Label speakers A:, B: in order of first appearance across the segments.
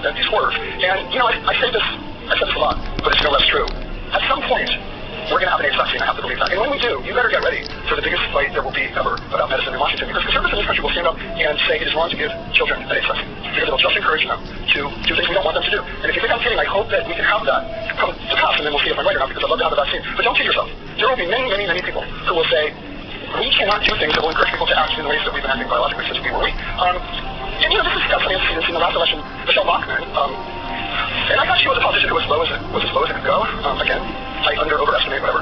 A: these horrors. And, I say this, I said this a lot, but it's no less true. At some point, we're going to have an AIDS vaccine. I have to believe that. And when we do, you better get ready for the biggest fight there will be ever about medicine in Washington. Because conservatives in this country will stand up and say it is wrong to give children an AIDS vaccine. Because it'll just encourage them to do things we don't want them to do. And if you think I'm kidding, I hope that we can have that come to pass, and then we'll see if I'm right or not, because I'd love to have a vaccine. But don't kid yourself. There will be many, many, many people who will say, we cannot do things that will encourage people to act in ways that we've been acting biologically since we were weak. And this is definitely in the last election, Michelle Bachmann, and I thought she was a politician who was as low as it could go. Again, I overestimate whatever.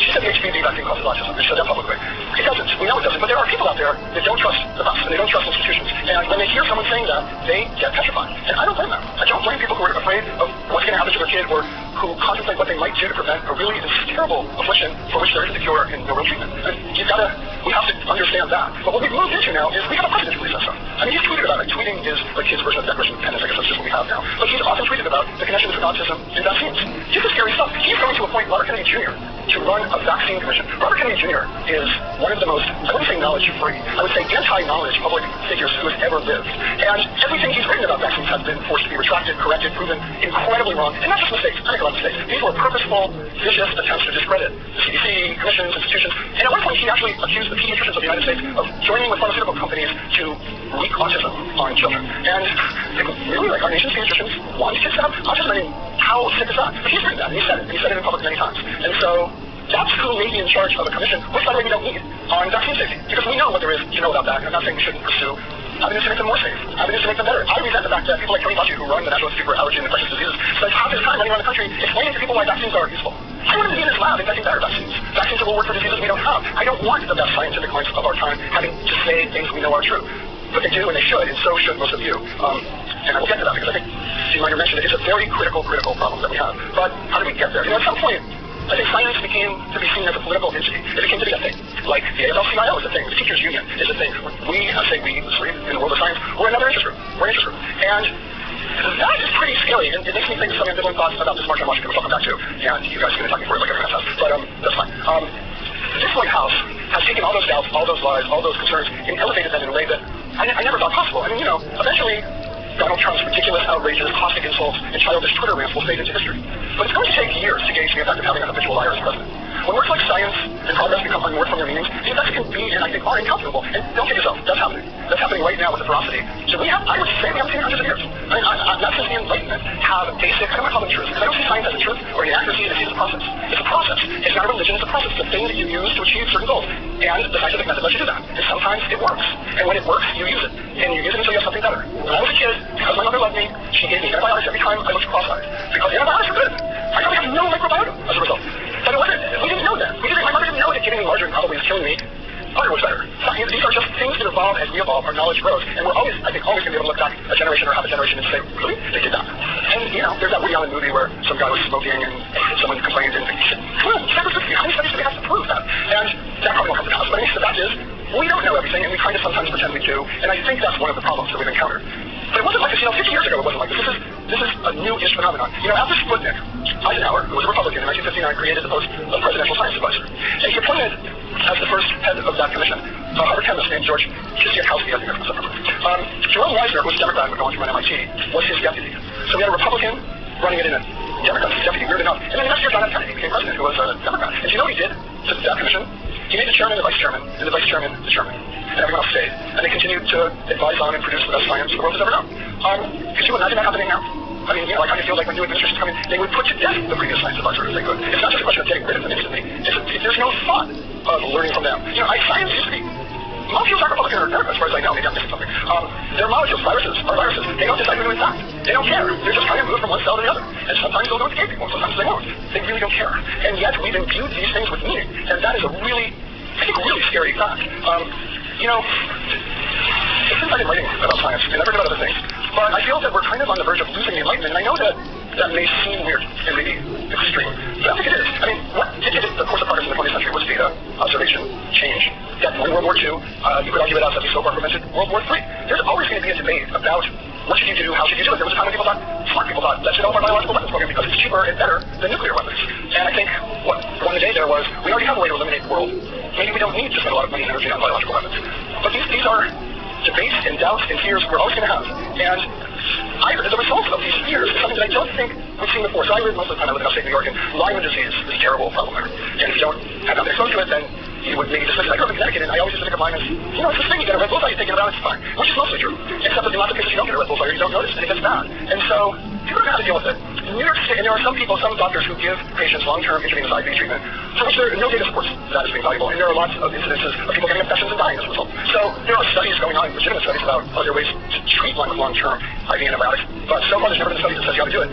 A: She said the HPV vaccine causes autism, and she said that publicly. It doesn't. We know it doesn't. But there are people out there that don't trust the us, and they don't trust institutions. And when they hear someone saying that, they get petrified. And I don't blame them. I don't blame people who are afraid of what's going to happen to their kid, or who contemplate what they might do to prevent a really this terrible affliction for which there isn't a cure and no real treatment. And we have to understand that. But what we've moved into now is we have a president who says so. I mean, he's tweeted about it. Tweeting is like his version of the Declaration of Independence. I guess that's just what we have now. But he's often tweeted about the connection between autism and vaccines. This is scary stuff. He's going to appoint Robert Kennedy Jr. to run a vaccine commission. Robert Kennedy Jr. is one of the most, I wouldn't say knowledge-free, I would say anti-knowledge public figures who has ever lived. And everything he's written about vaccines has been forced to be retracted, corrected, proven incredibly wrong. And not just mistakes. I make a lot of mistakes. These were purposeful, vicious attempts to discredit the CDC, commissions, institutions. And at one point, he actually accused the pediatricians of the United States of joining with pharmaceutical companies to wreak autism on children. And really, our nation's pediatricians want kids to have autism. I mean, how sick is that? But he's written that, and he said it. And he said it in public many times. And so that's who may be in charge of a commission, which, by the way, we don't need, on vaccine safety. Because we know what there is to know about that, and I'm not saying we shouldn't pursue avenues to make them more safe, avenues to make them better. I resent the fact that people like Tony Fauci, who run the National Institute for Allergy and Infectious Diseases, spends half his time running around the country explaining to people why vaccines are useful. I want to be in his lab inventing better vaccines. Vaccines that will work for diseases we don't have. I don't want the best scientific minds of our time having to say things we know are true. But they do, and they should, and so should most of you. And I will get to that, because I think Steve Miner mentioned it. It's a very critical problem that we have. But how do we get there? At some point, I think science became to be seen as a political entity. It became to be a thing. Like the AFL-CIO is a thing. The teachers' union is a thing. We, I say we, in the world of science, we're another interest group. We're an interest group. And that is pretty scary, and it makes me think some ambivalent thoughts about this march on Washington, which I'll come back to. And you guys are going to attack me for it like everyone else has. But that's fine. This White House has taken all those doubts, all those lies, all those concerns, and elevated them in a way that I never thought possible. I mean, eventually Donald Trump's ridiculous, outrageous, caustic insults, and childish Twitter rants will fade into history. But it's going to take years to gauge the impact of having a habitual liar as president. When words like science and progress become unmoored from their meanings, the effects can be, and I think are, incalculable. And don't kid yourself, that's happening. That's happening right now with the ferocity. So I would say we haven't seen it in hundreds of years. I mean, not since the Enlightenment have basic, I don't want to call them truths, because I don't see science as a truth or an accuracy, I see it as a process. It's a process. It's not a religion, it's a process. It's a thing that you use to achieve certain goals. And the scientific method lets you do that. And sometimes it works. And when it works, you use it. And you use it until you have something better. When I was a kid, because my mother loved me, she gave me antibiotics every time I looked cross-eyed. Because antibiotics are good. I probably have no microbiome as a result. But it wasn't, we didn't know that. My mother didn't know that giving me margarine probably was killing me. Butter was better. These are just things that evolve as we evolve, our knowledge grows, and we're always, I think, going to be able to look back a generation or half a generation and say, really? They did that. And, there's that Woody Allen movie where some guy was smoking and someone complained and he said, well, how many studies do we have to prove that? And that probably won't come to pass. But the fact is, we don't know everything, and we kind of sometimes pretend we do, and I think that's one of the problems that we've encountered. But it wasn't like this, 50 years ago it wasn't like this. This is a new-ish phenomenon. After Sputnik, Eisenhower, who was a Republican in 1959, created the post of presidential science advisor. And he appointed, as the first head of that commission, a Harvard chemist named George Kistiakowsky, I think that's the Jerome Weisner, who was a Democrat and would go on to run MIT, was his deputy. So we had a Republican running it in a Democrat's deputy, weird enough. And then the next year, John F. Kennedy became president, who was a Democrat. And do you know what he did to that commission? He made the chairman the vice chairman, and the vice chairman the chairman. And everyone else stayed. And they continued to advise on and produce the best science the world has ever known. Could you imagine that happening now? I mean, I kind of feel like when new administrations come in, they would put to death the previous science advisor if they could. It's not just a question of getting rid of them instantly. There's no thought of learning from them. Science used to be. Molecules aren't Republican or Democrat, as far as I know. Maybe I'm missing something. They're molecules. Viruses are viruses. They don't decide who to attack. They don't care. They're just trying to move from one cell to the other. And sometimes they'll do it to gay people. Sometimes they won't. They really don't care. And yet we've imbued these things with meaning. And that is a really, I think, really scary fact. Since I've been writing about science, and I've written about other things, but I feel that we're kind of on the verge of losing the Enlightenment. And I know that may seem weird and maybe extreme, but I think it is. I mean, what did the course of progress in the 20th century was data, observation, change. That won World War II. You could argue it out that we so far prevented World War III. There's always going to be a debate about what should you do, how should you do it. There was a time when smart people thought, let's develop our biological weapons program because it's cheaper and better than nuclear weapons. And I think what won the day there was, we already have a way to eliminate the world. Maybe we don't need to spend a lot of money and energy on biological weapons. But these are debates and doubts and fears we're always going to have. And The result of these fears is something that I don't think we've seen before. So I live most of the time, I live in upstate New York, and Lyme disease is a terrible problem there. And if you don't have nothing exposed to it, then you would maybe dismiss it. I grew up in Connecticut, and I always used to think of Lyme as, it's this thing, you get a red bullseye, you take it out, it's fine. Which is mostly true. Except that in lots of cases you don't get a red bullseye, or you don't notice, and it gets bad. And so, people don't know how to deal with it. In New York State, and there are some people, some doctors who give patients long-term intravenous IV treatment, for which there no data supports that as being valuable. And there are lots of incidences of people getting infections and dying as a result. So there are studies going on, legitimate studies about other ways to treat Lyme with long-term IV antibiotics, but so far there's never been a study that says you ought to do it.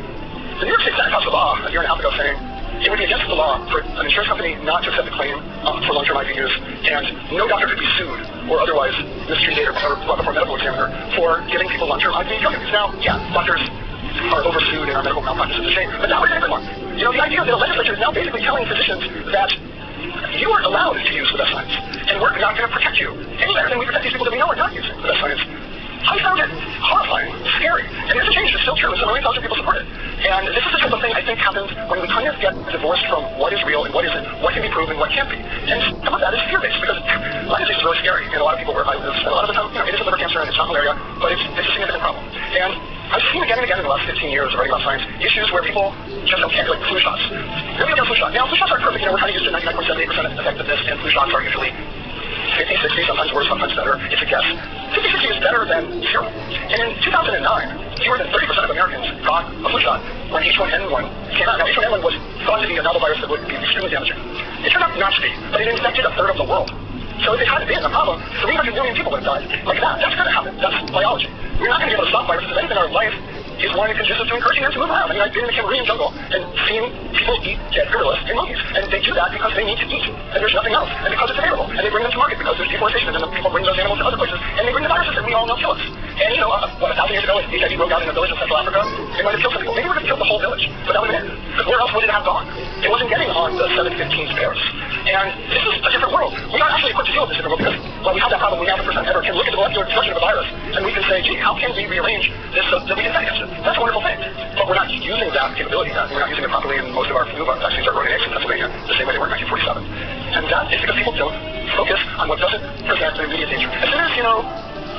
A: The New York State Senate passed a law a year and a half ago saying it would be against the law for an insurance company not to accept a claim for long-term IV use, and no doctor could be sued or otherwise mistreated or brought before a medical examiner for giving people long-term IV drug abuse. Now, yeah, doctors are oversued in our medical malpractice is a shame, but now we're everyone. The idea that the legislature is now basically telling physicians that you are allowed to use the best science, and we're not going to protect you any better than we protect these people that we know are not using the best science. I found it horrifying, scary, and it's a change that's still true, and some millions of people support it. And this is the type of thing I think happens when we kind of get divorced from what is real and what isn't, what can be proven, what can't be. And some of that is fear-based, because Lyme disease is really scary, and a lot of people where I live spend a lot of the time, it is a liver cancer and it's not malaria, but it's a significant problem. And I've seen again and again in the last 15 years of writing about science, issues where people just don't care, like flu shots. Maybe they're flu shot. Now, flu shots aren't perfect, we're kind of used to 99.78% effectiveness, and flu shots are usually 50, 60, sometimes worse, sometimes better. It's a guess. 50, 60 is better than zero. And in 2009, fewer than 30% of Americans got a flu shot when H1N1 came out. Now, H1N1 was thought to be a novel virus that would be extremely damaging. It turned out not to be, but it infected a third of the world. So if it hadn't been a problem, 300 million people would have died like that. That's going to happen. That's biology. We're not going to be able to stop viruses. If anything, our life is one conducive to encouraging them to move around. I've been in the Cameroonian jungle and seen people eat dead gorillas and monkeys. And they do that because they need to eat. And there's nothing else. And because it's available. And they bring them to market because there's deforestation. And then people bring those animals to other places. And they bring the viruses that we all know kill us. And 1,000 years ago, if HIV broke out in a village in Central Africa, it might have killed some people. Maybe we're going to kill the whole village. But that would have been it. Because where else would it have gone? It wasn't getting on the 715 spares. And this is a different world. We aren't actually equipped to deal with this different world because while we have that problem, we now, the first time ever, can look at the molecular expression of the virus and we can say, gee, how can we rearrange this so that we can fight against it? That's a wonderful thing. But we're not using that capability yet. We're not using it properly, and most of our flu vaccines are running eggs in Pennsylvania the same way they were in 1947. And that is because people don't focus on what doesn't present an immediate danger. As soon as,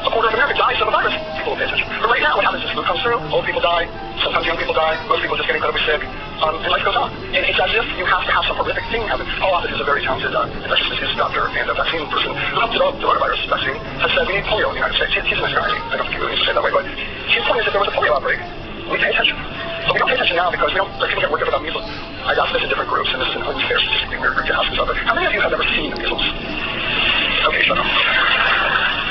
A: a quarter of America dies from a virus, people will pay attention. But right now, what happens is flu comes through, old people die, sometimes young people die, most people just get incredibly sick, and life goes on. And it's as if you have to have some horrific thing happen. Paul Offit is a very talented infectious disease doctor and a vaccine person who helped develop the coronavirus vaccine, has said we need polio in the United States. He's a nice guy. I don't think he really needs to say it that way, but his point is if there was a polio outbreak, we pay attention. But we don't pay attention now because people get worked up about measles. I've asked this in different groups, and this is an unfair, statistically weird group to ask this about, but how many of you have ever seen measles? Okay, shut up.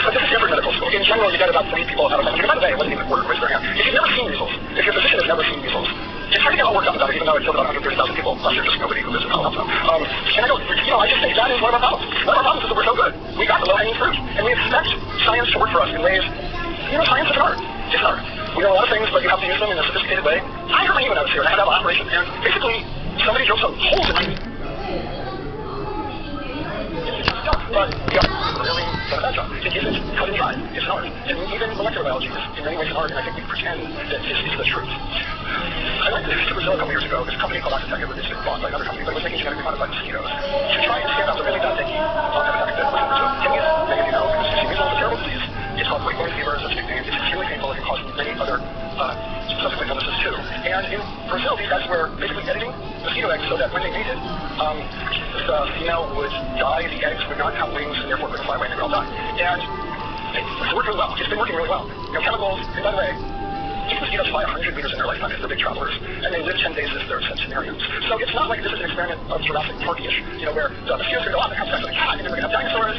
A: But this is different medical school. In general, you get about 3 people out of 100. By the way, it wasn't even worth raise their hand. If you've never seen measles, if your physician has never seen measles, it's hard to get all worked up about it, even though it killed about 130,000 people. Last year, just nobody who lives in Palo Alto. And I go, I just think that is one of our problems. One of our problems is that we're so good. We got the low-hanging fruit. And we expect science to work for us in ways, science is an art. It's an art. We know a lot of things, but you have to use them in a sophisticated way. I hurt my knee when I was here. I had to have an operation, and basically, somebody drilled some holes in my knee. But really done a bad job. It isn't cut and dry. It's an art. And even molecular biology is in many ways an art, and I think we pretend that this is the truth. I went to Brazil a couple years ago. There's a company called Acatec, which is bought by another company, but it was making genetically modified mosquitoes to try and stand up to really bad thinking epidemic that was in Brazil. Can you, many of you know, because measles is a terrible disease. It's called weight-borne fever. It's such a big pain. It's extremely painful. It can cause many other subsequent illnesses too. And in Brazil, these guys were basically editing mosquito eggs so that when they mated, the female would die, the eggs would not have wings, and therefore would fly away, and they would all die. And it's worked really well. It's been working really well. Chemicals, and by the way, these mosquitoes fly 100 meters in their lifetime if they're big travelers, and they live 10 days as they're centenarians. So it's not like this is an experiment of Jurassic Park-ish, where the mosquitoes are going to go out and have sex with a cat, and then we're going to have dinosaurs.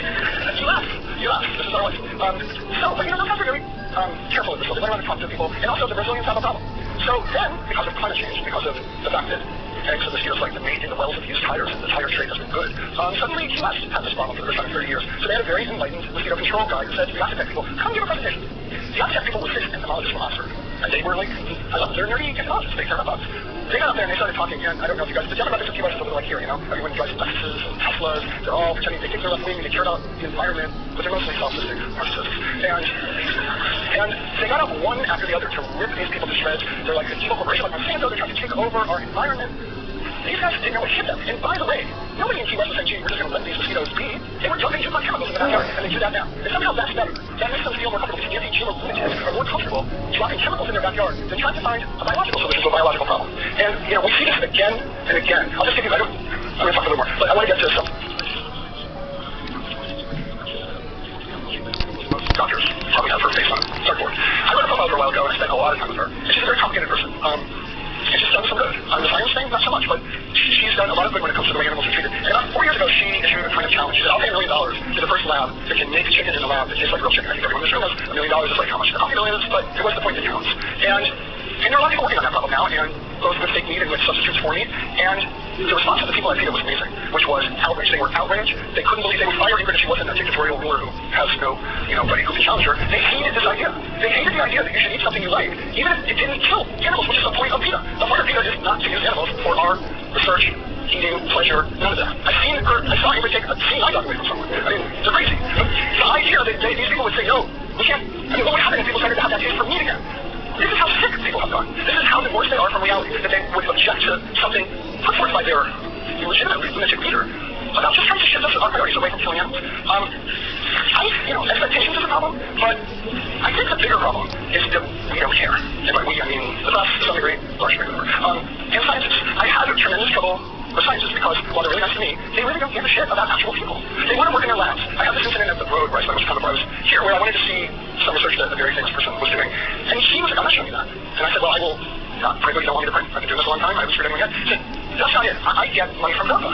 A: You laugh. This is our life. But those guys are really careful with this. They went around and talked to people, and also the Brazilians have a problem. So then, because of climate change, because of the fact that eggs of mosquitoes like the mate in the wells of used tires, and the tire trade has been good, suddenly Key West had this problem for the first time in 30 years. So they had a very enlightened mosquito control guy who said to the Acatec people, come give a presentation. The Acatec people were 6 entomologists from Oxford. And they were like, I love it. They're nerdy technologists. They care about bugs. They got up there and they started talking, and I don't know if you guys, the demographics of Key West is a little like here, Everyone drives Lexuses and Teslas. They're all pretending they think they're left-wing, they care about the environment, but they're mostly self-centered narcissists. And they got up one after the other to rip these people to shreds. They're like an evil corporation like Monsanto. They're trying to take over our environment. These guys didn't know what hit them. And by the way, nobody in Key West was saying, gee, we're just going to let these mosquitoes be. They were dumping too much chemicals in the backyard. And they do that now. And somehow that's better. That makes them feel more comfortable. These anti-GMO lunatics are more comfortable dropping chemicals in their backyard than trying to find a biological solution to a biological problem. And, we see this again and again. I'll just give you, I'm going to talk a little more, but I want to get to some doctors probably have her face on dartboard. I wrote a profile her a while ago, and I spent a lot of time with her. And she's a very complicated person. And she's done some good. The science thing, not so much, but she's done a lot of good when it comes to the way animals are treated. And about 4 years ago, she issued a kind of challenge. She said, I'll pay $1 million to the first lab that can make chicken in a lab that tastes like real chicken. I think everyone in this room knows $1 million is like how much the coffee bill is, but it was the point that counts. And there are a lot of people working on that problem now, and both with fake meat and with substitutes for meat. And the response of the people at PETA was amazing, which was outrage. They were outraged. They couldn't believe they would fire Ingrid if she wasn't a dictatorial ruler who has nobody who can challenge her. They hated this idea. They hated the idea that you should eat something you like, even if it didn't kill animals, which is the point of PETA. The point of PETA is not to use animals for our research, eating, pleasure, none of that. I saw Ingrid take a seeing eye dog away from someone. I mean, they're crazy. The idea that these people would say, no, we can't. I mean, what would happen if people started to have that taste for meat again? This is how sick people have gone. This is how divorced they are from reality, that they would object to something put forth by their legitimate lunatic leader about just trying to shift us our priorities away from killing animals. Expectations is a problem, but I think the bigger problem is that we don't care. And by we, I mean the press, to some degree, large degree, whatever. And scientists. I had tremendous trouble with scientists because, while they're really nice to me, they really don't give a shit about actual people. They want to work in their labs. I had this incident at the road where I spent much time before I was here, where I wanted to see some research that a very famous person was doing. And he was like, I'm not showing you that. And I said, well, I will not print what you don't want me to print. I've been doing this a long time. I haven't screwed anyone yet. He said, that's not it. I get money from DARPA.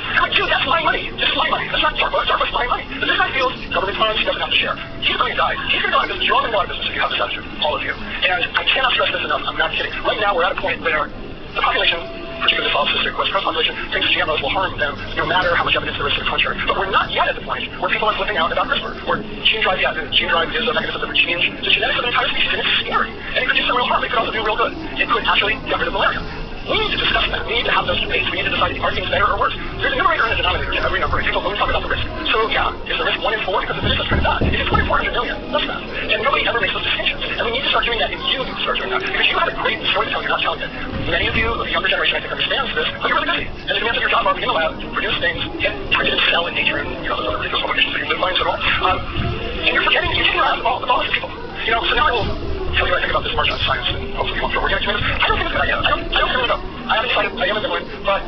A: I'm like, dude, that's my money. This is my money. That's not DARPA. DARPA's my money. But this guy feels government funds he doesn't have to share. He's going to die. He's going to go out of business. You're all going to go out of business if you have this attitude. All of you. And I cannot stress this enough. I'm not kidding. Right now, we're at a point where the population, particularly the solipsistic West Coast population, thinks GMOs will harm them no matter how much evidence there is to the contrary. But we're not yet at the point where people are flipping out about CRISPR, where gene drive is a mechanism that would change the genetics of an entire species, and it's scary. And it could do some real harm. It could also do real good. It could actually get rid of malaria. We need to discuss that. We need to have those debates. We need to decide, are things better or worse? There's a numerator and a denominator to every number, and people only talk about the risk. So, yeah, is the risk 1 in 4? Because if it is, that's pretty bad. If it's 1 in 400 million, that's bad. And nobody ever makes those distinctions. And we need to start doing that, and you need to start doing that. Because you have a great story to tell, you're not telling it. Many of you, the younger generation, I think, understands this, but you're really busy. And the demands of your job are in the lab, produce things, get printed and sell in Nature, and, those other ridiculous publications that you can find at all. And you're forgetting, you're taking around the ballast of people. So now I will tell you what I think about this march on science, and hopefully you won't feel organic committees. I don't think it's a good idea. I don't really know. I haven't decided. I am ambivalent, but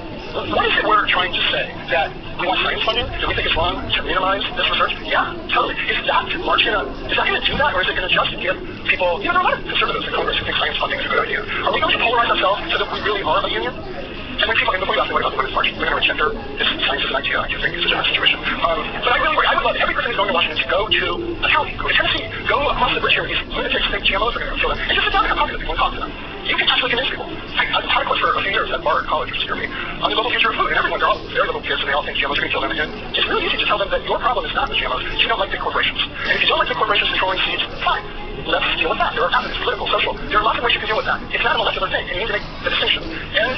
A: what is it we're trying to say? That we want science funding? Do we think it's wrong to minimize this research? Yeah, totally. Is that march gonna do that, or is it gonna just give people? There are a lot of conservatives in Congress who think science funding is a good idea. Are we going to polarize ourselves so that we really are a union? And when people, before you ask me what about the women's march, we're going to reject this science is an idea. I do think it's a different situation. But I would love every person who's going to Washington to go to a county, go to Tennessee, go across the bridge here where these lunatics think GMOs are going to kill them, and just sit down and talk to people and talk to them. You can actually convince people. I've taught a course for a few years at Bard College, which is near me, on the global future of food, and everyone, they're all very little kids, and they all think GMOs are going to kill them. And it's really easy to tell them that your problem is not the GMOs. You don't like big corporations. And if you don't like big corporations controlling seeds, fine. Let's deal with that. There are avenues, political, social. There are lots of ways you can deal with that. It's not a molecular thing, and you need to make the distinction. And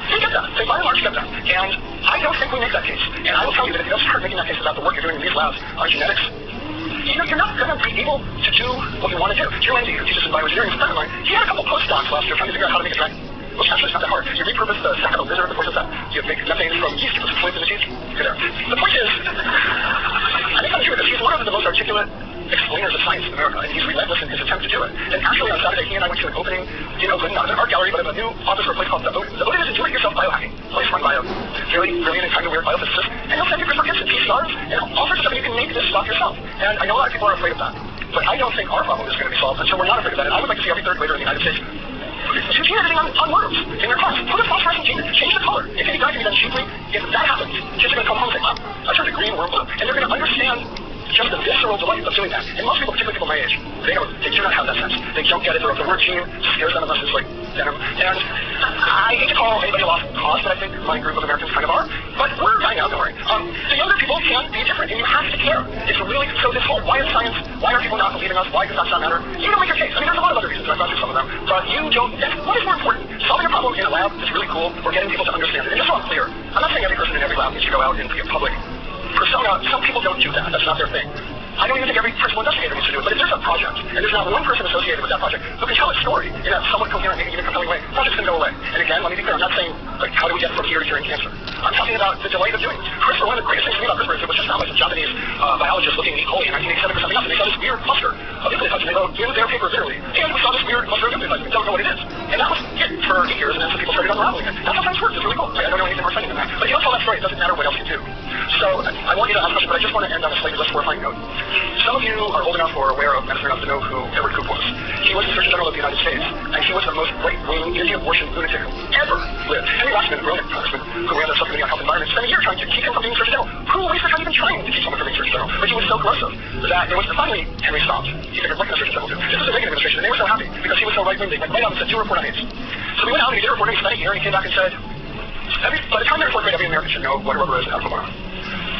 A: they get that. They by and large get that. And I don't think we make that case. And I will tell you that if you don't start making that case about the work you're doing in these labs on genetics, you're not going to be able to do what you want to do. Drew Endy, who teaches in bioengineering, is a friend of mine. He had a couple postdocs last year trying to figure out how to make a dragon. Which actually is not that hard. You repurpose the sac of a lizard, the point is that you make methane from yeast, you put some fluids in the teeth. Good there. The point is, I think I'm true with this. He's one of the most articulate explainers of science in America, and he's relentless in his attempt to do it. And actually, on Saturday, he and I went to an opening in Oakland, not of an art gallery, but of a new office for a place called The Odin. The Odin is a do-it-yourself biohacking place run by a really brilliant and kind of weird biophysicist, and he'll send you CRISPR kits and PCRs and all sorts of stuff, and you can make this stuff yourself. And I know a lot of people are afraid of that, but I don't think our problem is going to be solved until we're not afraid of that. And I would like to see every third grader in the United States do gene editing on worms in their class. Put a phosphorescent gene, change the color. It can be done, it can be done cheaply. If that happens, kids are going to come home and say, Mom, I turned a green worm blue. And they're going to understand just the visceral delight of doing that. And most people, particularly people my age, they do not have that sense. They don't get it. The word gene scares them unless it's like venom. And I hate to call anybody a lost cause, but I think my group of Americans kind of are. But we're dying out, don't worry. The younger people can be different, and you have to care. It's really, so this whole, why is science, why are people not believing us, why does that not matter? You don't make your case. I mean, there's a lot of other reasons, I've gone through some of them, but you don't, what is more important? Solving a problem in a lab is really cool, or getting people to understand it. And just so I'm clear, I'm not saying every person in every lab needs to go out and be a public persona. Some people don't do that. That's not their thing. I don't even think every principal investigator needs to do it, but if there's a project, and there's not one person associated with that project who can tell its story in a somewhat coherent, maybe even compelling way, project's going to go away. And again, let me be clear, I'm not saying, like, how do we get from here to curing cancer? I'm talking about the delight of doing it. CRISPR, one of the greatest things to me about CRISPR is it was just found by some Japanese biologists looking looking equally in 1987 or something else, and they saw this weird cluster of nucleotides, and they wrote in their paper literally, and we saw this weird cluster of nucleotides, we don't know what it is. And that was it for 8 years, and then some people started unraveling it. That's how science works, it's really cool. I don't know anything more exciting than that. But if you don't tell that story, it doesn't matter what else you do. So I want you to ask a question, but I just want to end on a slightly less horrifying note. Some of you are old enough or aware of medicine enough to know who Edward Coop was. He was the Surgeon General of the United States, and he was the most right-wing, anti-abortion lunatic who ever lived. Henry Waxman, the brilliant congressman who ran the Subcommittee on Health and Environment, spent a year trying to keep him from being Surgeon General. Who wasted time even trying to keep someone from being Surgeon General? But he was so corrosive that there was finally Henry stopped. He figured, what can a Surgeon General do? This was the Reagan administration, and they were so happy because he was so right-wing. They went right out and said, do a report on AIDS. So we went out and he did a report, and he spent a year, and he came back and said, by the time they report grade, every American should know what a rubber is and how to put one on.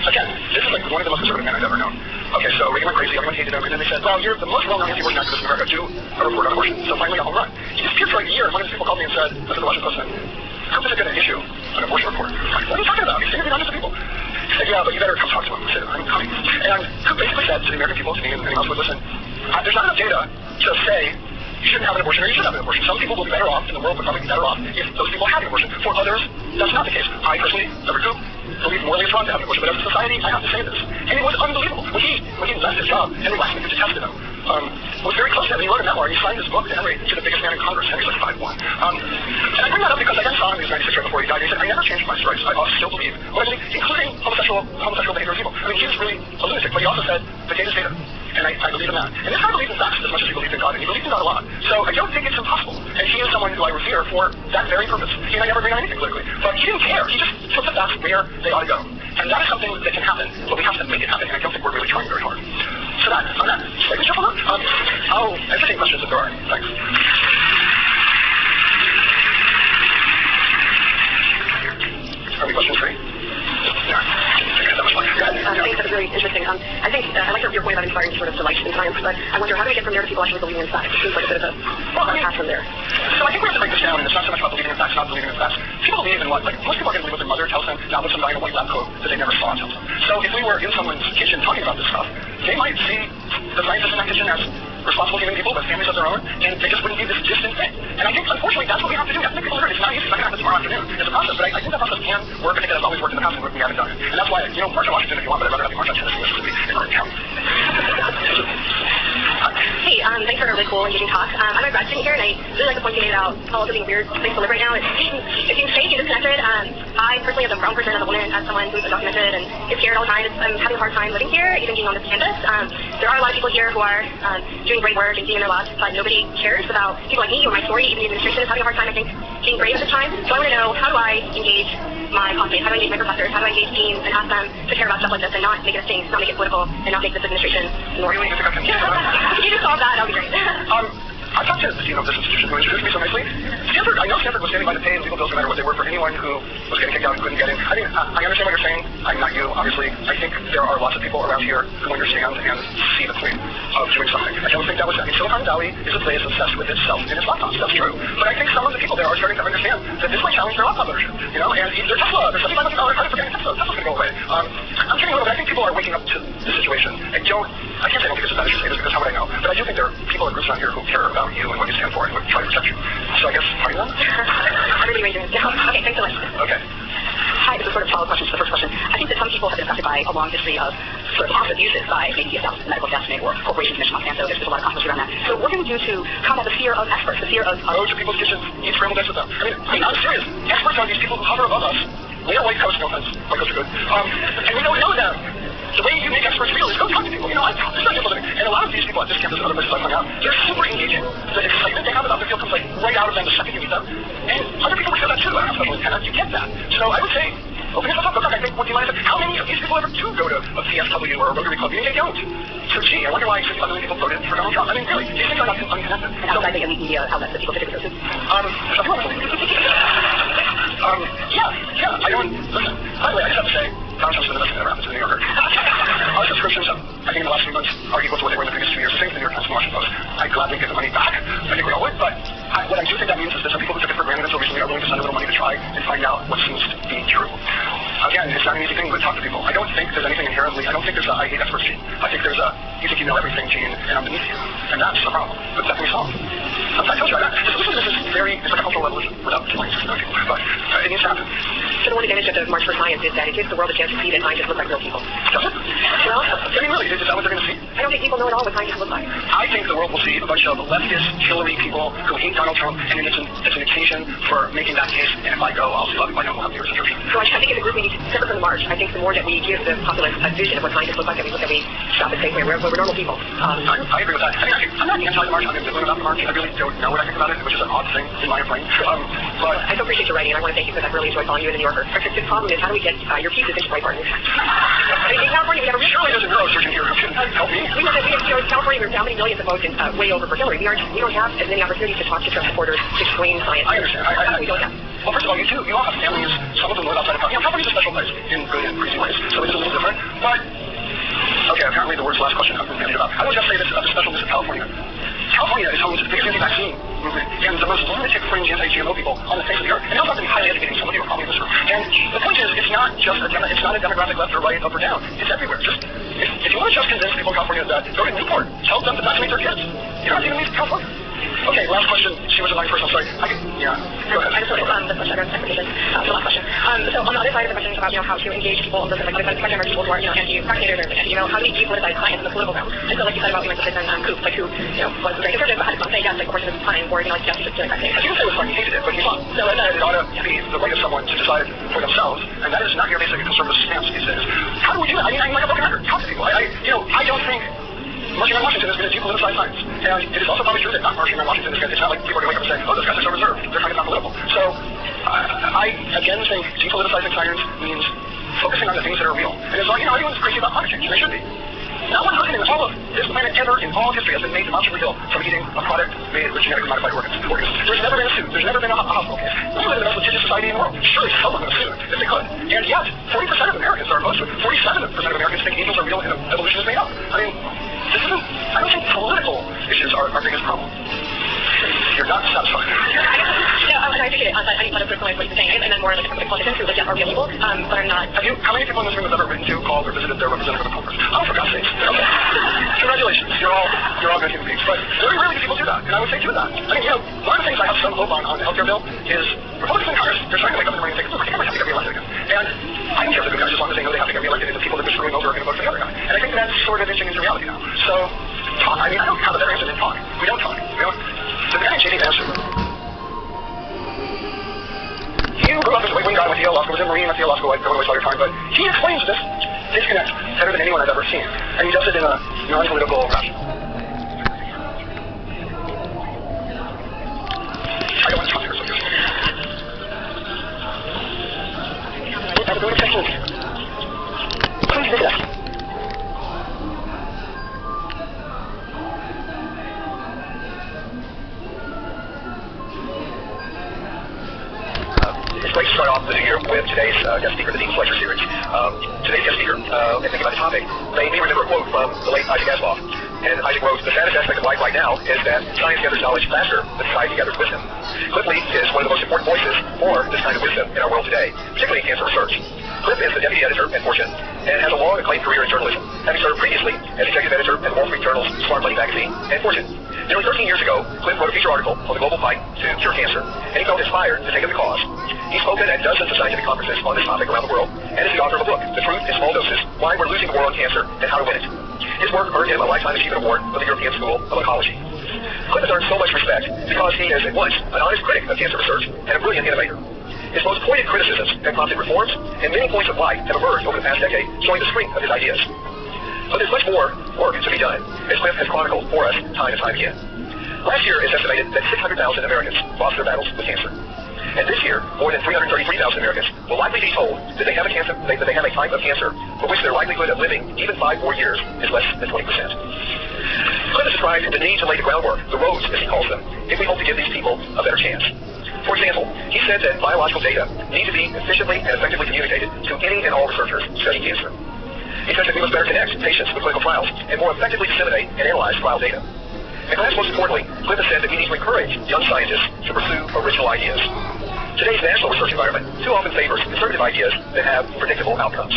A: Again, this is like one of the most conservative men I've ever known. Okay, so Reagan went crazy, everyone hated him, and then they said, well, you're the most well-known anti-abortion activist in America, do a report on abortion. So finally, a home run. He disappeared for like a year, and one of these people called me and said, I said, the Washington Post said, Coop isn't going to issue an abortion report. Like, what are you talking about? He's interviewed hundreds of people. He said, yeah, but you better come talk to him. I said, I'm coming. And Coop basically said to the American people, to me and anyone else would listen, there's not enough data to say you shouldn't have an abortion or you should have an abortion. Some people will be better off, and the world would probably be better off if those people had an abortion. For others, that's not the case. I personally, Edward Coop, believe morally it's wrong to have an abortion, but as a society, I have to say this. And it was unbelievable. When he left his job, Henry Waxman, who detested him, was very close to him. He wrote a memoir, and he signed his book to Henry, to the biggest man in Congress. Henry's like 5'1". And I bring that up because I then saw him, he was 96 right before he died, and he said, I never changed my stripes. I still believe what I believe, including homosexual behavior is evil. I mean, he was really a lunatic, but he also said, the data's data. And I believe in that. And this guy believed in facts as much as he believed in God, and he believed in God a lot. So I don't think it's impossible. And he is someone who I revere for that very purpose. He might never agree on anything politically, but he didn't care. He just took the facts where they ought to go. And that is something that can happen, but we have to make it happen, and I don't think we're really trying very hard. So that, on that slightly shuffle note, I'll entertain questions if there are any. Thanks. Are we question free? Yeah.
B: Thanks, that's really interesting. I think, I like your point about inspiring sort of delight in science, but I wonder, how do we get from there to people actually believing in facts? It seems like a bit of a path from there.
A: So I think we have to break this down, and it's not so much about believing in facts, not believing in facts. People believe in what, like, most people are going to believe what their mother tells them, not what some guy in a white lab coat that they never saw tells them. So if we were in someone's kitchen talking about this stuff, they might see the scientists in that kitchen as responsible human people with families of their own, and they just wouldn't be this distant thing. And I think, unfortunately, that's what we have to do. We have to make people learn. It's not easy. It's not going to happen tomorrow afternoon. It's a process, but I think that process can work. I think it has always worked in the past, and we haven't done it. And that's why, march on Washington if you want, but I'd rather have you march on Tennessee, Mississippi, and Orange County.
B: Hey, thanks for a really cool, engaging talk. I'm a grad student here, and I really like the point you made about how it's being a weird place to live right now. It seems strange and disconnected. I personally, as a brown person, as a woman, as someone who's undocumented and is scared all the time, I'm having a hard time living here, even being on this campus. There are a lot of people here who are doing great work and being in their labs, but nobody cares about people like me or my story. Even the administration is having a hard time, I think, being brave at this time. So I want to know, how do I engage my classmates? How do I engage my professors? How do I engage teams and ask them to care about stuff like this and not make it a thing, not make it political, and not make this administration normal? If you just solve that would be great.
A: I talked to the dean of this institution who introduced me so nicely. I know Stanford was standing by to pay legal bills no matter what they were for anyone who was getting kicked out and couldn't get in. I mean, I understand what you're saying. I'm not you, obviously. I think there are lots of people around here who understand and see the point of doing something. I don't think that was, Silicon Valley is a place obsessed with itself and its laptops. That's true. But I think some of the people there are starting to understand that this might challenge their laptop ownership. And their Tesla, their $7,500 credit for getting Tesla. Tesla's going to go away. I'm kidding a little bit. I think people are waking up to the situation. I can't say I don't think it's a bad issue to say this because how would I know? But I do think there are people and groups around here who care about you and what you stand for and would try to protect you. So I guess, party on?
B: I'm really raising this down. Okay, thanks so much.
A: Okay.
B: Hi, this is sort of a follow-up question to the first question. I think that some people have been affected by a long history of sort of passive uses by maybe the established medical establishment or corporations, Mission Monsanto. There's a lot of controversy around that. So what can we do to combat the fear of experts, the fear of...
A: Go to people's kitchens, eat scrambled eggs with them. I'm serious. Experts are these people who hover above us. Wear white coats, no offense. White coats are good. And we don't know them. The way you make experts real is go talk to people. There's not people living. And a lot of these people at this campus and other places I find out, they're super engaging. The excitement they have about the field comes right out of them the second you meet them. And other people would feel that too. I don't know if you get that. So I would say, open yourself up. Look, I think, what do you mind? How many of these people ever do go to a CSW or a Rotary Club? Maybe they don't. So gee, I wonder why 65 million people voted for Donald Trump. Really, these things are not unconnected.
B: And how would I make elite media outlets that people typically go to?
A: Yeah, I don't, listen, by the way, I just have to say, Donald Trump's been the best thing that ever happened to the New Yorker. Our subscriptions, I think in the last few months, are equal to what they were in the previous 2 years. Same for the New York Times and Washington Post. I'd gladly give the money back. I think we all would, but what I do think that means is that some people who took it for granted until recently are willing to send a little money to try and find out what seems to be true. Again, it's not an easy thing, but talk to people. I don't think there's anything inherently, I don't think there's a I hate experts gene. I think there's a you think you know everything gene, and I'm beneath you. And that's the problem. But definitely solved. I told you, this is very, it's like a cultural revolution without killing 69 people. But it needs to happen.
B: So the one advantage of the March for Science is that it gives the world a chance to see that scientists look like real people.
A: Does it?
B: Well,
A: I mean, really? Is that what they're going to see?
B: I don't think people know at all what scientists look like.
A: I think the world will see a bunch of leftist, Hillary people who hate Donald Trump, and it's an occasion for making that case. And if I go, I'll see a lot of people I know will have your subscription.
B: So I think as a group we need to, separate from the march, I think the more that we give the populace a vision of what scientists look like, that we stop and say, we're normal people.
A: I agree with that. I mean, I'm not anti-the march. I'm ambivalent about the march. I really don't know what I think about it, which is an odd thing in my brain. But
B: I so appreciate your writing, and I want to thank you because I've really enjoyed following you in the New Yorker. The problem is, how do we get your pieces into Breitbart? In California, we have a
A: surely there's a neurosurgeon here who can help me.
B: We have California, we're down many millions of votes and way over for Hillary. We don't have as many opportunities to talk to Trump supporters to explain science.
A: I understand.
B: We don't have.
A: Well, first of all, you all have families. Some of them live outside of California. California's a special place in good and crazy ways, so it's a little different. But okay, apparently the word's last question I've been thinking about. I will just say this about the specialness of California. California is home to the biggest anti-vaccine movement and the most lunatic fringe anti-GMO people on the face of the earth. And they'll have been highly educating some of you are probably in this room. And the point is, it's not just a demographic left or right, up or down. It's everywhere. Just if you want to just convince people in California that, go to Newport, tell them to vaccinate their kids. You don't even need California. Okay, last question. She was a line person. I'm sorry. Go ahead.
B: I just wanted the question, the last question. So on the other side of the question is about, how to engage people, like people who are, anti-vaccinators or how do we depoliticize science in the political realm? And so like you said about, like the person Coop, like who, wasn't very conservative, but had to say yes, like, of course, it was time, or, yes, you should vaccinate.
A: I didn't say it was fun. He hated it, but he's fun. So it ought to be the right of someone to decide for themselves, and that is not your basic conservative stance these days. How do we do that? I mean, I'm like a broken record. Talk to people. I don't think marching on Washington is going to depoliticize science. And it is also probably true that not marching on Washington is going to, it's not like people are going to wake up and say, oh, those guys are so reserved. They're trying to be political. So I again think depoliticizing science means focusing on the things that are real. And it's like, everyone's crazy about climate change, and they should be. Not one person in all of this planet ever in all history has been made demonstrably ill from eating a product made with genetically modified organs. There's never been a suit. There's never been a hospital case. We live in the most litigious society in the world. Surely someone would sue if they could. And yet, 40% of Americans are opposed to it. 47% of Americans think angels are real and evolution is made up. I mean, I don't think political issues are our biggest problem. You're not satisfied.
B: I appreciate it. I need to personalize what you're saying, and then more like a politicians who are real people, but I'm not.
A: How many people in this room have ever written to, called, or visited their representative of Congress? Oh, for God's sakes. Okay. Congratulations. You're all good human beings. But very rarely do people do that, and I would say do that. I mean, one of the things I have some hope on the healthcare bill is Republicans in Congress, they're trying to wake up in the morning and think, look, I think I might have to get reelected again. And I don't care if the good guys, as long as they know they have to get reelected, and the people that they're screwing over are going to vote for the other guy. And I think that's sort of inching into reality now. So, talk. I mean, I don't have a better answer than talk. We don't talk. The guy JD Vance, he grew up as a right-wing guy with Yale Law School, was a Marine at Yale Law School. I don't always saw your time, but he explains this disconnect better than anyone I've ever seen. And he does it in a non-political fashion. I don't want to talk here, so you're I'm going to check in. Please visit us. It's great to start off the new year with today's guest speaker, the Dean Fletcher series. Today's guest speaker, and thinking about the topic, made me remember a quote from the late Isaac Asimov. And Isaac wrote, the saddest aspect of life right now is that science gathers knowledge faster than society gathers wisdom. Cliff Lee is one of the most important voices for this kind of wisdom in our world today, particularly in cancer research. Cliff is the deputy editor at Fortune and has a long acclaimed career in journalism, having served previously as executive editor at the Wall Street Journal's Smart Money magazine and Fortune. Nearly 13 years ago, Cliff wrote a feature article on the global fight to cure cancer, and he felt inspired to take up the cause. He's spoken at dozens of scientific conferences on this topic around the world, and is the author of a book, The Truth in Small Doses, Why We're Losing the War on Cancer and How to Win It. His work earned him a Lifetime Achievement Award from the European School of Oncology. Cliff has earned so much respect because he is at once an honest critic of cancer research and a brilliant innovator. His most pointed criticisms have prompted reforms, and many points of light have emerged over the past decade, showing the strength of his ideas. But there's much more work to be done, as Cliff has chronicled for us time and time again. Last year, it's estimated that 600,000 Americans lost their battles with cancer. And this year, more than 333,000 Americans will likely be told that they have a type of cancer for which their likelihood of living even 5 more years is less than 20%. Cliff has described the need to lay the groundwork, the roads, as he calls them, if we hope to give these people a better chance. For example, he said that biological data need to be efficiently and effectively communicated to any and all researchers studying cancer. He says that we must better connect patients with clinical trials and more effectively disseminate and analyze trial data. And perhaps most importantly, Cliff has said that we need to encourage young scientists to pursue original ideas. Today's national research environment too often favors conservative ideas that have predictable outcomes.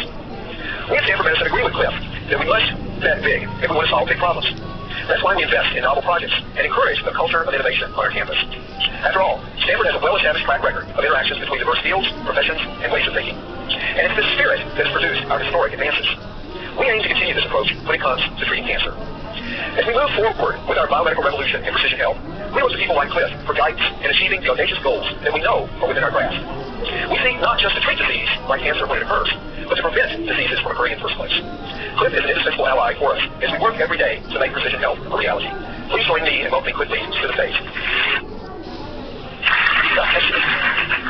A: We at Stanford Medicine agree with Cliff that we must bet big if we want to solve big problems. That's why we invest in novel projects and encourage a culture of innovation on our campus. After all, Stanford has a well-established track record of interactions between diverse fields, professions, and ways of thinking. And it's this spirit that has produced our historic advances. We aim to continue this approach when it comes to treating cancer. As we move forward with our biomedical revolution in precision health, we look to people like Cliff for guidance in achieving the audacious goals that we know are within our grasp. We seek not just to treat disease like cancer when it occurs, but to prevent diseases from occurring in the first place. Cliff is an indispensable ally for us as we work every day to make precision health a reality. Please join me in welcoming quickly to the stage.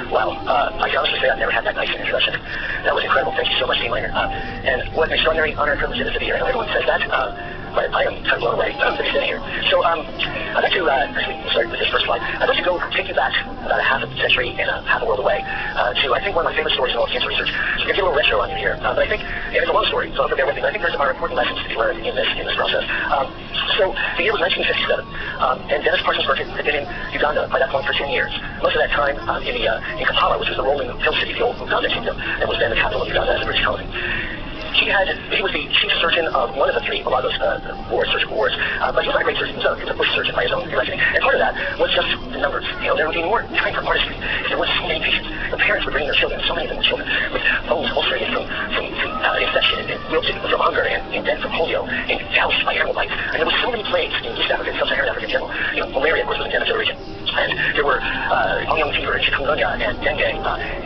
A: Wow, I can honestly say I've never had that nice an introduction. That was incredible. Thank you so much, Dean Langer. And what an extraordinary honor and privilege it is to be here. I know everyone says that, but I am kind of blown away to be sitting here. So I'd like to, actually, we'll start with this first slide. I'd like to go take you back about a half a century and a half a world away to, I think, one of my favorite stories in all of cancer research. So we're going to get a little retro on you here. But I think, and it's a long story, so I'll bear with me, but I think there's some important lessons to be learned in this process. So the year was 1957, and Dennis Parsons Burkitt had been in Uganda by that point for 10 years. Most of that time in Kampala, which was the rolling hill city, the old Uganda kingdom, and was then the capital of Uganda as a British colony. He was the chief surgeon of one of the three Lagos surgical wards, but he was not a great surgeon. He was a bush surgeon by his own reckoning. And part of that was just the numbers. There would be more time for artistry. There were so many patients. The parents would bring their children, so many of them were children, with bones ulcerated from infection and wilted from hunger and dead from polio and gouged by animal bites. And there were so many plagues in East Africa and Sub-Saharan Africa in general. Malaria, of course, was endemic to the region. And there were Onion fever and chikungunya and dengue,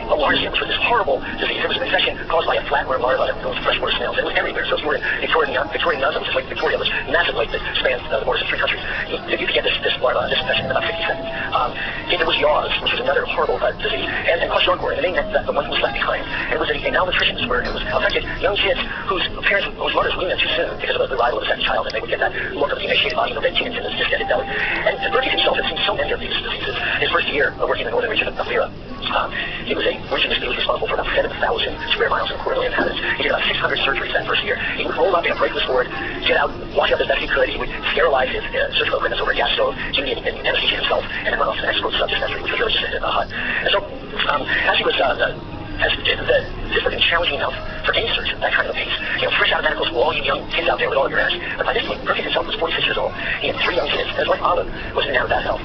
A: malaria, which was this horrible disease. It was an infection caused by a flatworm larva that was freshwater snails. It was everywhere. So if you were in Victorian Nuzum, just like Victoria, this massive lake that spans the borders of 3 countries, you could get this larva, this infection in about 50 seconds. There was yaws, which was another horrible disease, and kwashiorkor, and the name meant that the one who was left behind. And it was a malnutrition where it was affected young kids whose mothers weaned them too soon because of the arrival of the second child, and they would get that look of the emaciated body, the red tunic, and this distended belly. And Burkitt himself had seen so many of these diseases. His first year working in the northern region of Lira, he was responsible for about 7,000 square miles of quarterly inhabitants. He did about 600 surgeries that first year. He would roll up in a brakeless ward, get out, wash up as best he could. He would sterilize his surgical equipment over a gas stove, duty and anesthesia himself, and then run off to the next group subject nursery, which was really just a hut. And so, as he was this was challenging enough for any surgeon, that kind of a pace. Fresh out of medical school, all you young kids out there with all your energy. But by this point, Burkitt himself was 46 years old. He had 3 young kids, and his wife Olive was in bad health.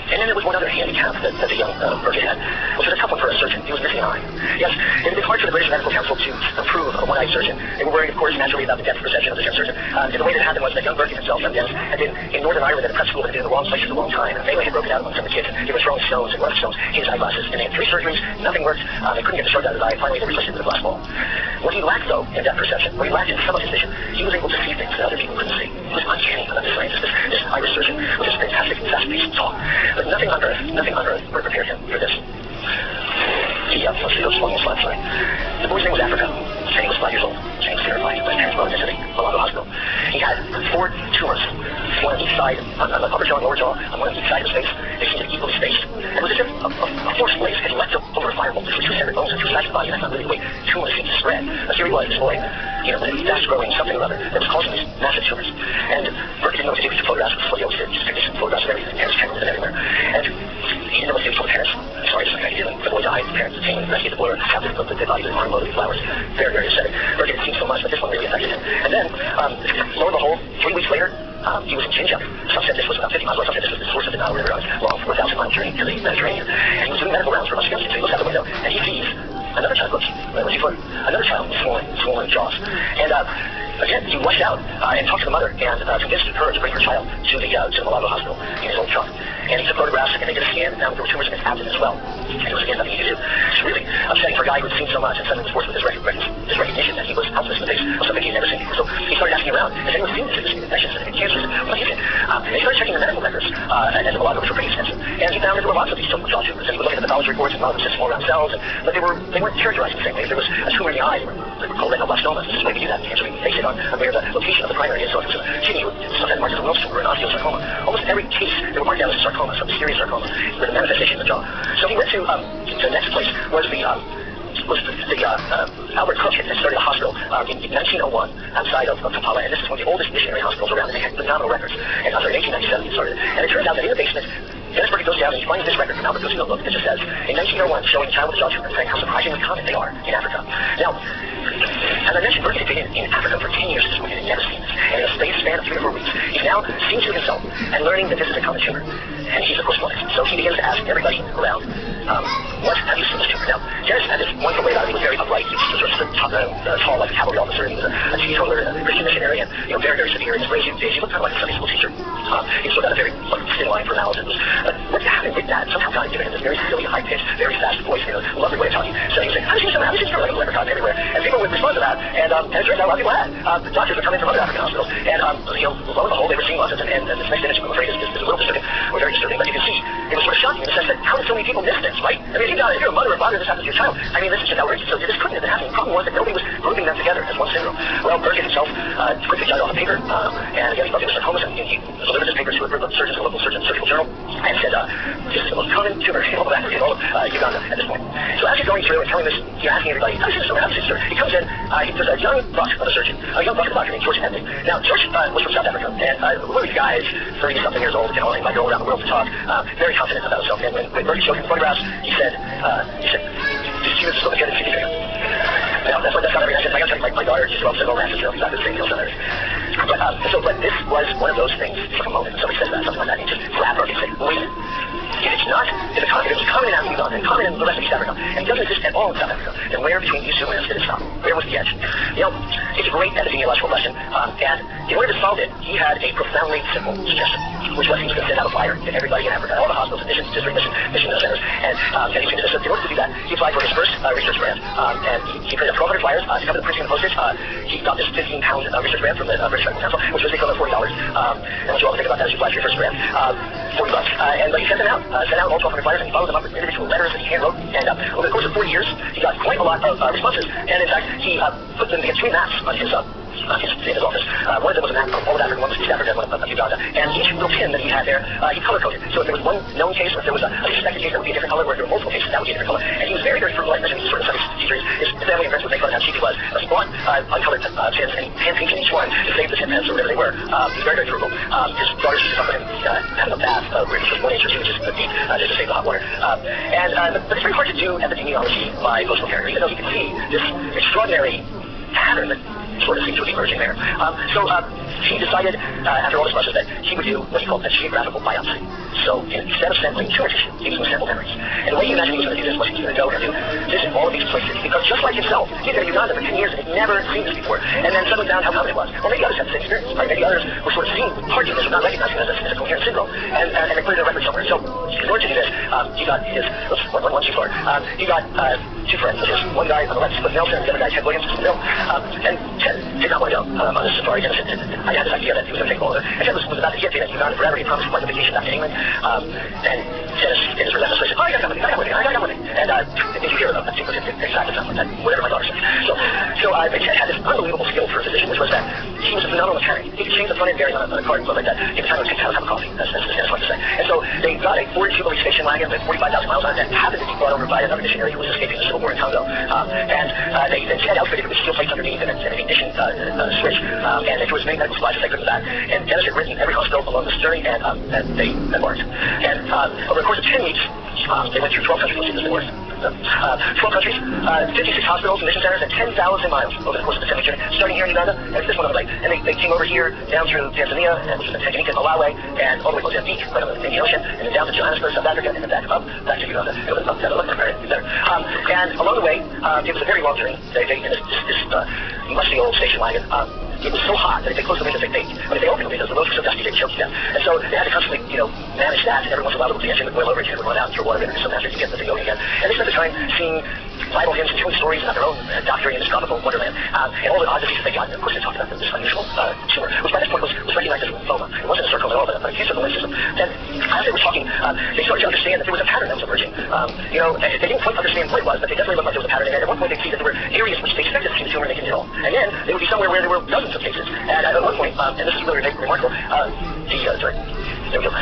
A: And then there was one other handicap that the young Burkitt had, which was a tough one for a surgeon. He was missing an eye. Yes, it had been hard for the British Medical Council to approve a one-eyed surgeon. They were worried, of course, naturally about the depth of perception of the young surgeon. And the way that happened was that young Burkitt himself, young Dennis, had been in Northern Ireland at a prep school and had been in the wrong place at the wrong time. And melee had broken out among some of the kids. They were throwing stones and running stones in his eyeglasses. And they had 3 surgeries, nothing worked. They couldn't get the shark out of his eye. Finally, they replaced it with a glass ball. What he lacked, though, in depth perception, what he lacked in some of his vision, he was able to see things that other people couldn't see. He was uncanny about this scientist, this Irish surgeon, with his fantastic, fast-paced talk. But nothing on earth prepared him for this. Let's see those small slides, sorry. The boy's name was Africa. Kenny was 5 years old. Kenny was terrified. His parents brought him into the Malago Hospital. He had 4 tumors, one on each side, on the upper jaw and lower jaw, on one on each side of his face. They seemed equally spaced. It was as if a force blaze had leapt over a firebolt. There were 2 separate bones and 2 sides of the body, and that's not really the way tumors seem to spread. But here he was, this boy, fast-growing something or other that was causing these massive tumors. And Burkitt didn't know what to do. He took photographs with what he always did. He just took these photographs of everything. Parents came with it everywhere. And he didn't know what to do. He told the parents, sorry, just like I did. The boy died. The parents detained, rescued the boy, captured the dead body, the armload of flowers. Very, very upsetting. Burkitt had seen so much, but this one really affected him. And then, lo and behold, 3 weeks later, he was in Jinja. Some said this was about 50 miles away. Some said this was the source of the Nile River on a long 4,000-mile journey to the Mediterranean. And he was doing medical rounds for a bunch of young kids. So he looks out the window, and he sees another child. Another child with swollen jaws. And again, he rushed out and talked to the mother and convinced her to bring her child to the Malago Hospital in his old truck. And he took photographs, and they did a scan, and now there were tumors in his abdomen as well. And there was, again, nothing he could do. It's really upsetting for a guy who had seen so much and suddenly was forced with this recognition that he was helpless in the face of something he'd never seen before. So he started asking around, has anyone seen this infections and cancers? What is it? And he started checking the medical records at the Malago, which were pretty extensive. And he found that there were lots of these jaw tumors. And he was looking at the pathology reports, and a lot of them said small round cells, but they weren't characterized the same way. If there was a tumor in the eye, they were called retinoblastomas. This is the way we do that in cancer. We base it on where the location of the primary is. So if it was a kidney, sometimes marked as a Wilms tumor or an osteosarcoma. Almost every case, they were marked down as a sarcoma, some mysterious sarcoma, with a manifestation in the jaw. So he went to the next place was the Albert Cook had started a hospital in 1901 outside of Kampala, and this is one of the oldest missionary hospitals around, and they had phenomenal records. And in 1897 he started, and it turns out that in the basement, Dennis Burkitt goes down and he finds this record from Albert Cook's notebook that just says, in 1901, showing a child with a jaw tumor and saying how surprisingly common they are in Africa. Now, as I mentioned, Burkitt had been in Africa for 10 years at this point and had never seen this. And in a span of 3 or 4 weeks, he's now seeing to himself and learning that this is a common tumor. And he's, of course, blind. So he begins to ask everybody around, What have you seen this tumor? Now, Dennis had this wonderful way about it. He was very upright. He was sort of tall, like a cavalry officer. He was a teetotaler, a Christian missionary, and very, very severe in his ways. He looked kind of like a Sunday school teacher. He sort of had a very thin line for analysis. What happened with that? Somehow God had given him this very silly, high-pitched, very fast voice, lovely way of talking. So he was saying, have you seen something like a leprechaun everywhere? And people would respond to that, and it turns out a lot of people had. Doctors would come in from other African hospitals, and lo and behold, they were seeing autism. And this next image, I'm afraid, is a little disturbing, or very disturbing, but you can see it was sort of shocking in the sense that how did so many people miss this, right? I mean, if you're a mother or father, this happens to your child. I mean, this is just outrageous. So this couldn't have been happening. The problem was that nobody was grouping them together as one syndrome. Well, Bergen himself quickly jotted on a paper, and again, he thought it was sarcomas, and he delivered this paper to a group of surgeons, a local surgical journal, and said, this is the most common tumor in all of Africa, in all of Uganda at this point. So as he's going through and telling this, asking everybody, how does this happen? He comes in, there's a young buck of a surgeon, a young buck of a doctor named George Henley. Now, George was from South Africa, and one of these guys, 30-something years old, might go around the world to talk, very confident about himself. And when Bergen showed him photographs, he said, these tumors are so much better than CT. Now, that's not every night. I gotta tell you, my daughter, she's 12, said, oh, that's exactly the same deal. But this was one of those things, for a moment, somebody says that, something like that, and he just grabbed Bergen and said, wait. If it's not, if it was common in Africa and common in the rest of East Africa, and it doesn't exist at all in South Africa, then where between these two lands did it stop? Where was the edge? It's a great epidemiological question, and in order to solve it, he had a profoundly simple suggestion, which was he was going to send out a flyer to everybody in Africa, all the hospitals, missions, district mission centers, and he was going to do this. So in order to do that, he applied for his first research grant, and he printed up 1,200 flyers to cover the printing and the postage. He got this 15-pound research grant from the British Medical Council, which was equivalent to $40. And what you all think about that is you apply for your first grant, $40. But he sent them out, all 1,200 flyers, and he followed them up with individual letters that he hand wrote. And over the course of 40 years, he got quite a lot of responses. And in fact, he put them against 3 maps on his office. One of them was a map of all of Africa, one was East Africa, and one of Uganda. And each little pin that he had there, he color-coded. So if there was one known case, or if there was a suspected case, that would be a different color, or if there were multiple cases, that would be a different color. And he was very, very frugal. I mentioned these sort of Sunday teachers. His family and friends would make fun of how cheap he was. He bought uncolored pins and hand-painted each one to save the 10 pence or whatever they were. He was very, very frugal. His daughter used to suffer him having a bath where he was 1 inch or 2 inches deep just to save the hot water. But it's very hard to do epidemiology by postal carrier, even though you can see this extraordinary pattern that sort of seems to be emerging there. He decided, after all this process, that he would do what he called a geographical biopsy. So instead of sampling tumor tissue, he was going to sample memories. And the way he imagined he was going to do this was he was going to go and visit all of these places. Because just like himself, he had been in Uganda for 10 years and had never seen this before. And then suddenly found how common it was. Well, maybe others had the same experience. Right? Maybe others were sort of seeing parts of this and not recognizing it as a coherent syndrome. And they put it in a record somewhere. So in order to do this, he got his, one too far, he got 2 friends of his. One guy on the left, Cliff Nelson, and the other guy, Ted Williams, from Bill. And Ted did not want to go on this safari. I had this idea that he was going to take all of it. And Ted was about to get to Uganda forever. He promised quite a vacation back to England. And Dennis, in his relentless way, said, I got to come with me. And if you hear about that, it was exactly something like that, whatever my daughter said. So Ted had this unbelievable skill for a physician, which was that he was a phenomenal mechanic. He could change the front end bearing on a car and stuff like that. He could take time to have a coffee, as Dennis liked to say. And so they got a 42-wheel station wagon with 45,000 miles on it that happened to be brought over by another missionary who was escaping the civil war in Congo. Ted outfitted it with steel plates underneath and an ignition switch. And it was many medical supplies that they put in the back. And Dennis had written every hospital along this journey, and they embarked. And over the course of 10 weeks, they went through 12 countries. Let's see this works. 12 countries, 56 hospitals and mission centers, and 10,000 miles over the course of the 10-week journey, starting here in Uganda, and this one on the right. And they came over here, down through Tanzania, which is in Tanganyika, Malawi, and all the way to Mozambique, right on the Indian Ocean, and then down to Johannesburg, South Africa, and then back to Uganda. It was up there. And along the way, it was a very long journey. They in this musty old station wagon. It was so hot that if they closed the windows, they baked. But if they opened the windows, the roads were so dusty, they'd choke you down. And so they had to constantly, manage that. And every once in a while, the engine would boil over again, it would run out and throw water in it, so after you get the thing going again. And they spent the time seeing Bible hymns and telling stories about their own doctoring in this tropical wonderland, and all the oddities that they got. And of course, they talked about this unusual tumor, which by this point was recognized as lymphoma. It wasn't a sarcoma at all, but a cancer of the lymph system. Then, as they were talking, they started to understand that there was a pattern that was emerging. They didn't quite understand what it was, but they definitely looked like there was a pattern. And at one point, they'd see that there were areas which they expected to see the tumor, and they didn't at all. And then they would be somewhere where there were dozens of cases. And at one point, and this is really remarkable, there we go.